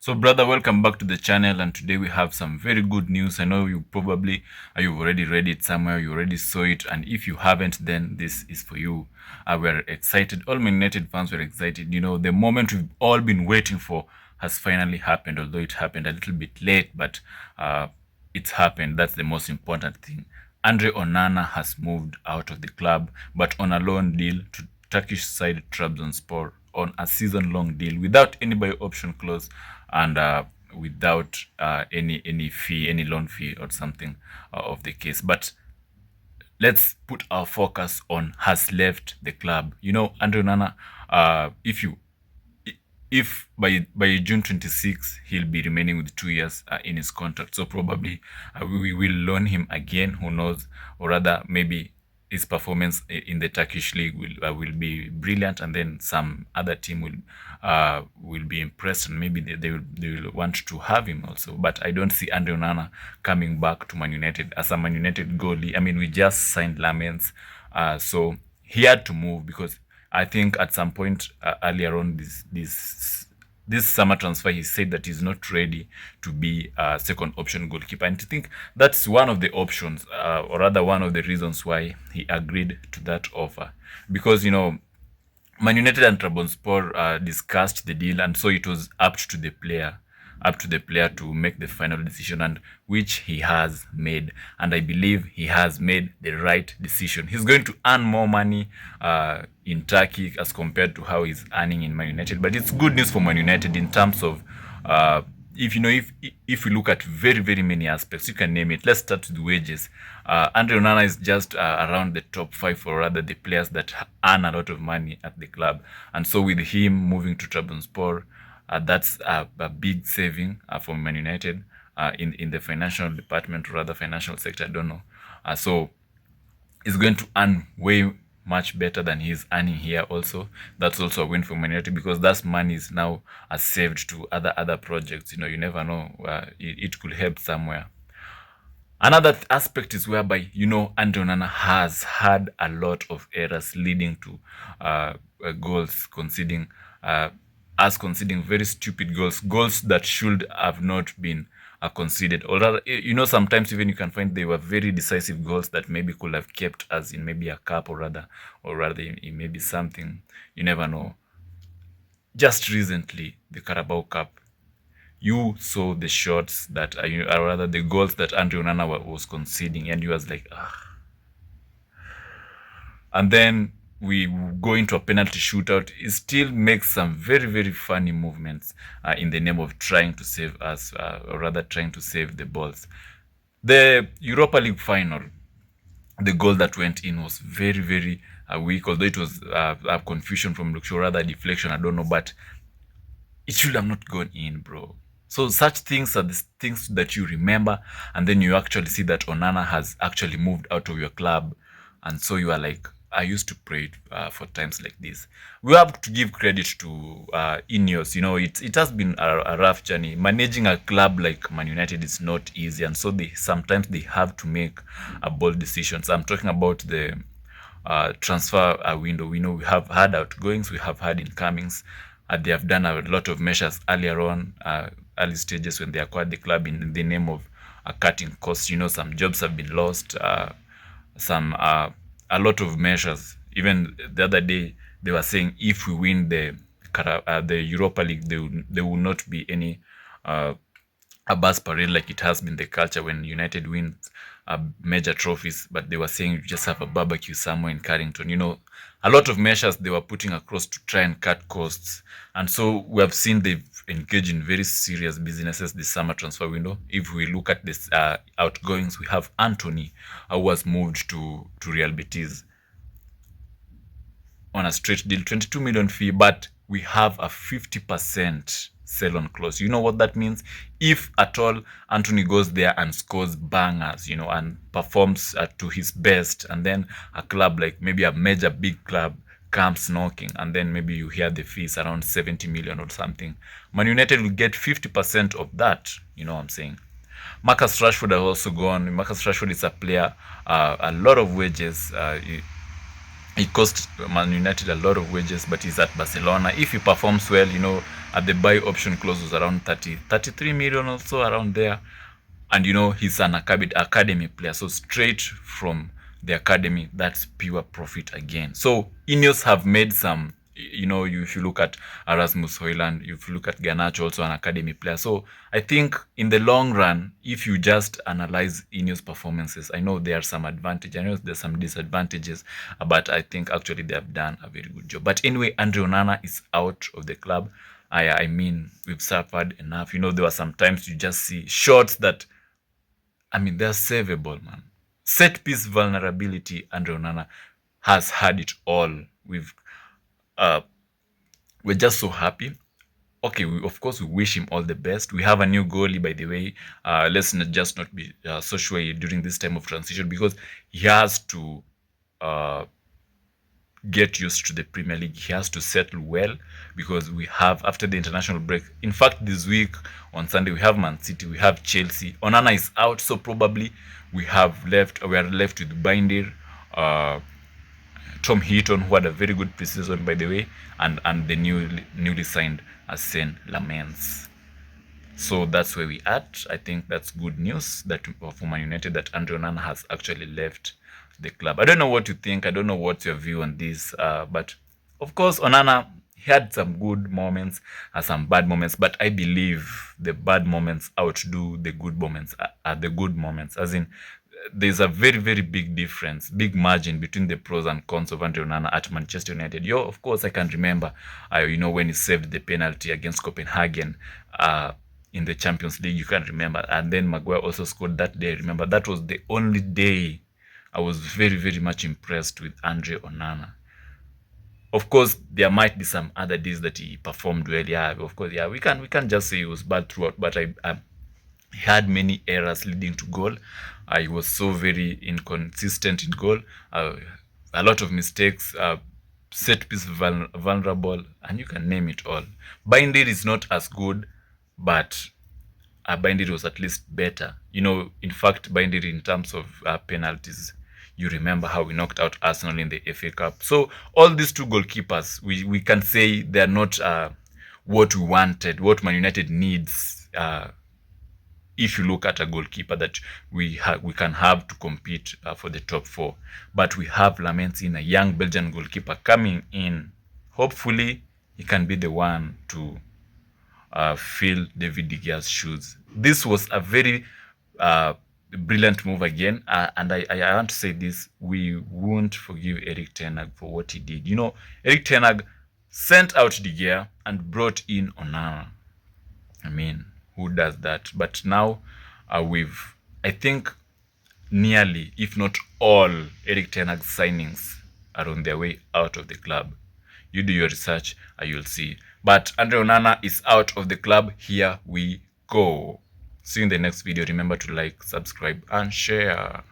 So, brother, welcome back to the channel. And today we have some very good news. I know you've already read it somewhere, you already saw it. And if you haven't, then this is for you. We're excited. All Man United fans were excited. You know, the moment we've all been waiting for has finally happened, although it happened a little bit late, but it's happened. That's the most important thing. Andre Onana has moved out of the club, but on a loan deal to Turkish side Trabzonspor on a season-long deal without any buy option clause and without any fee, any loan fee or something of the case. But let's put our focus on has left the club. You know, Andre Onana, if by June 26 he'll be remaining with 2 years in his contract, so probably we will loan him again, who knows, or rather maybe his performance in the Turkish league will be brilliant, and then some other team will be impressed, and maybe they will want to have him also. But I don't see Andre Onana coming back to Man United as a Man United goalie. I mean, we just signed Lamens, so he had to move because I think at some point earlier on this summer transfer, he said that he's not ready to be a second option goalkeeper. And I think that's one of the options, or rather one of the reasons why he agreed to that offer. Because, you know, Man United and Trabzonspor discussed the deal, and so it was up to the player to make the final decision, and which he has made. And I believe he has made the right decision. He's going to earn more money in Turkey as compared to how he's earning in Man United. But it's good news for Man United in terms of if we look at very many aspects, you can name it. Let's start with wages. Andre Onana is just around the top 5, or rather the players that earn a lot of money at the club. And so with him moving to Trabzonspor, that's a big saving for Man United in the financial department, or rather financial sector. I don't know. So he's going to earn way much better than he's earning here also. That's also a win for Man United, because that money is now saved to other projects. You know, you never know. It could help somewhere. Another aspect is whereby, you know, Andre Onana has had a lot of errors leading to goals conceding, conceding very stupid goals that should have not been conceded. Or rather, you know, sometimes even you can find they were very decisive goals that maybe could have kept us in maybe a cup, or rather in maybe something. You never know. Just recently, the Carabao Cup, you saw the shots that, or rather the goals that Andre Onana was conceding, and you was like, ah. And then we go into a penalty shootout. It still makes some very funny movements in the name of trying to save us, or rather trying to save the balls. The Europa League final, the goal that went in was very weak, although it was a confusion from Luxor, rather deflection, I don't know, but it should have not gone in, bro. So such things are the things that you remember, and then you actually see that Onana has actually moved out of your club, and so you are like, I used to pray for times like this. We have to give credit to Ineos. You know, it has been a rough journey. Managing a club like Man United is not easy, and so sometimes they have to make bold decisions. I'm talking about the transfer window. We know we have had outgoings, we have had incomings. They have done a lot of measures earlier on, early stages when they acquired the club in the name of cutting costs. You know, some jobs have been lost, a lot of measures. Even the other day, they were saying if we win the Europa League, there will not be any a bus parade like it has been the culture when United wins major trophies. But they were saying you just have a barbecue somewhere in Carrington. You know, a lot of measures they were putting across to try and cut costs. And so we have seen they've engaged in very serious businesses this summer transfer window. If we look at this outgoings, we have Anthony, who was moved to Real Betis on a straight deal, 22 million fee, but we have a 50% sell-on clause. You know what that means? If at all Anthony goes there and scores bangers, you know, and performs to his best, and then a club like maybe a major big club comes knocking, and then maybe you hear the fees around 70 million or something, Man United will get 50% of that. You know what I'm saying? Marcus Rashford has also gone. Marcus Rashford is a player, a lot of wages. He cost Man United a lot of wages, but he's at Barcelona. If he performs well, at the buy option clause was around 33 million or so, around there. And he's an academy player, so straight from the academy, that's pure profit again. So Ineos have made some, if you look at Erasmus Højlund, if you look at Garnacho, also an academy player. So I think in the long run, if you just analyze Ineos performances, I know there are some advantages, I know there's some disadvantages, but I think actually they have done a very good job. But anyway, Andre Onana is out of the club. I mean, we've suffered enough. There were some times you just see shots that, they're savable, man. Set piece vulnerability, Andre Onana has had it all. We're just so happy. Okay, of course, we wish him all the best. We have a new goalie, by the way. Let's not be so sure during this time of transition, because he has to get used to the Premier League. He has to settle well, because we have, after the international break, in fact, this week on Sunday, we have Man City, we have Chelsea. Onana is out, so probably we are left with Binder, Tom Heaton, who had a very good preseason, by the way, and the newly signed Arsene Lamens. So that's where we at. I think that's good news that for Man United, that Andre Onana has actually left the club. I don't know what you think. I don't know what's your view on this. But of course, Onana, he had some good moments and some bad moments. But I believe the bad moments outdo the good moments. The good moments, as in, there's a very, very big difference, big margin between the pros and cons of Andre Onana at Manchester United. Of course, I can remember, when he saved the penalty against Copenhagen in the Champions League, you can remember. And then Maguire also scored that day. Remember, that was the only day I was very, very much impressed with Andre Onana. Of course, there might be some other days that he performed well. Yeah, of course, yeah, we can't just say he was bad throughout, but he had many errors leading to goal. He was so very inconsistent in goal. A lot of mistakes, set piece vulnerable, and you can name it all. Binder is not as good, but Binder was at least better. In fact, Binder, in terms of penalties, you remember how we knocked out Arsenal in the FA Cup. So all these two goalkeepers, we can say they're not what we wanted, what Man United needs. If you look at a goalkeeper that we can have to compete for the top four. But we have Lamens, in a young Belgian goalkeeper coming in. Hopefully, he can be the one to fill David De Gea's shoes. This was a very brilliant move again. And I want to say this, we won't forgive Erik ten Hag for what he did. Erik ten Hag sent out De Gea and brought in Onana. Who does that? But now I think nearly, if not all, Erik ten Hag's signings are on their way out of the club. You do your research, you'll see. But Andre Onana is out of the club. Here we go. See you in the next video. Remember to like, subscribe, and share.